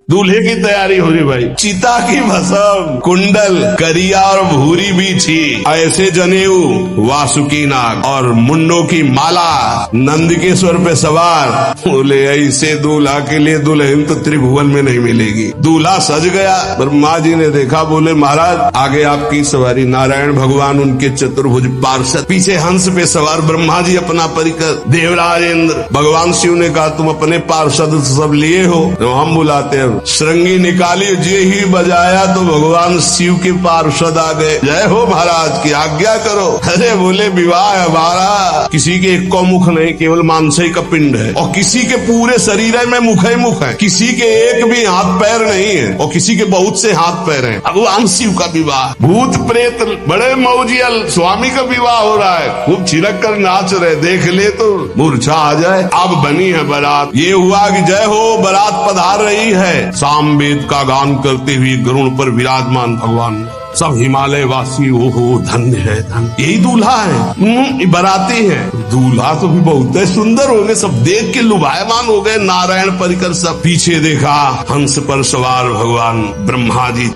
दूल्हे की तैयारी हो रही भाई। चिता की भस्म, कुंडल, करिया और भूरी भी थी, ऐसे जनेऊ, वासुकी नाग और मुंडों की माला, नंदकेश्वर पे सवार। बोले ऐसे दूल्हा के लिए दुल्हन तो त्रिभुवन में नहीं मिलेगी। दूल्हा सज गया। ब्रह्मा जी ने देखा, बोले महाराज आगे आपकी सवारी। नारायण भगवान उनके चतुर्भुज पार्षद, पीछे हंस पे सवार ब्रह्मा जी अपना परिकर, देवराज इंद्र। भगवान शिव ने कहा तुम अपने पार्षद सब लिए हो तो हम बुलाते हैं। श्रृंगी निकाली, जे ही बजाया तो भगवान शिव के पार्षद आ गए। जय हो महाराज की आज्ञा करो। अरे बोले विवाह हमारा किसी के एक को मुख नहीं, केवल मांसई का पिंड है, और किसी के पूरे शरीर में मुख ही मुख है, किसी के एक भी हाथ पैर नहीं है, और किसी के बहुत से हाथ पैर हैं। भगवान शिव का विवाह, भूत प्रेत बड़े मौजियल, स्वामी का विवाह हो रहा है, खूब छिड़क कर नाच रहे, देख ले तो मूर्छा आ जाए। अब बनी है बारात। ये हुआ कि जय हो बारात पधार रही है, सामवेद का गान करते हुए गरुड़ पर विराजमान भगवान। सब हिमालय वासी ओहो धन्य है धन्य, यही दूल्हा है, बाराती है। दूल्हा तो भी बहुत सुंदर हो गए, सब देख के लुभायमान हो गए। नारायण परिकर सब। पीछे देखा हंस पर सवार भगवान ब्रह्मा जी,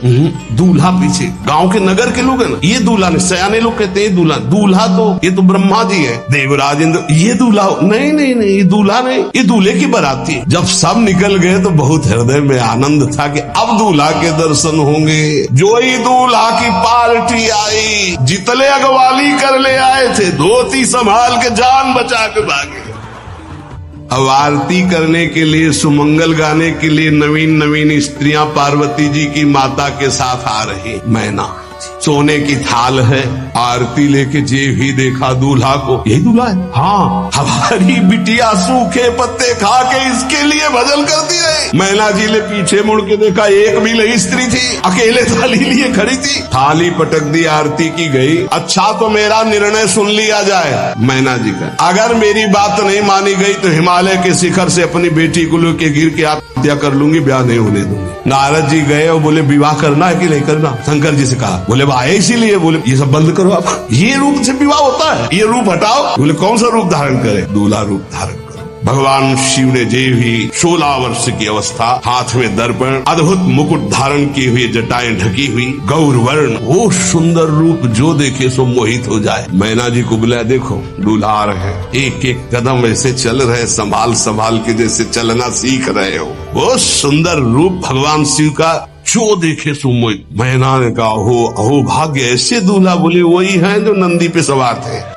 दूल्हा पीछे। गांव के नगर के लोग है ना, ये दूल्हा नहीं, सयाने लोग कहते हैं दूल्हा। दूल्हा तो ये तो ब्रह्मा जी है, देवराज इंद्र। ये दूल्हा नहीं नहीं नहीं, ये दूल्हा नहीं, ये दूल्हे की बाराती है। जब सब निकल गए तो बहुत हृदय में आनंद था कि अब दूल्हा के दर्शन होंगे। जो ही दूल्हा की पार्टी आई, जितने अगवाली कर ले आए थे, धोती संभाल के जान बचा के भागे। अब आरती करने के लिए, सुमंगल गाने के लिए नवीन नवीन स्त्रियां पार्वती जी की माता के साथ आ रही। मैना सोने की थाल है, आरती लेके जे भी देखा दूल्हा को, यही दूल्हा है। हाँ, हमारी बिटिया सूखे पत्ते खा के इसके लिए भजन करती रही। मैना जी ने पीछे मुड़ के देखा, एक भी नहीं स्त्री थी, अकेले थाली लिए खड़ी थी। थाली पटक दी, आरती की गई। अच्छा तो मेरा निर्णय सुन लिया जाए मैना जी का, अगर मेरी बात नहीं मानी गई तो हिमालय के शिखर से अपनी बेटी को लेके गिर के आत्महत्या कर लूंगी, ब्याह नहीं होने दूंगी। नारद जी गए और बोले विवाह करना है कि नहीं करना। शंकर जी से कहा, बोले आए इसीलिए। बोले ये सब बंद करो आप, ये रूप से विवाह होता है, ये रूप हटाओ। बोले कौन सा रूप धारण करे? दूल्हा रूप धारण करो। भगवान शिव ने जे भी 16 वर्ष की अवस्था, हाथ में दर्पण, अद्भुत मुकुट धारण किए हुए, जटाएं ढकी हुई, गौर वर्ण, वो सुंदर रूप जो देखे सो मोहित हो जाए। मैना जी को बुलाया, देखो दूल्हा आ रहे हैं, एक एक कदम ऐसे चल रहे, संभाल संभाल के जैसे चलना सीख रहे हो। वो सुंदर रूप भगवान शिव का जो देखे सो मोहित। मैना ने कहा, अहो भाग्य ऐसे दूल्हा। बोले वही है जो नंदी पे सवार थे।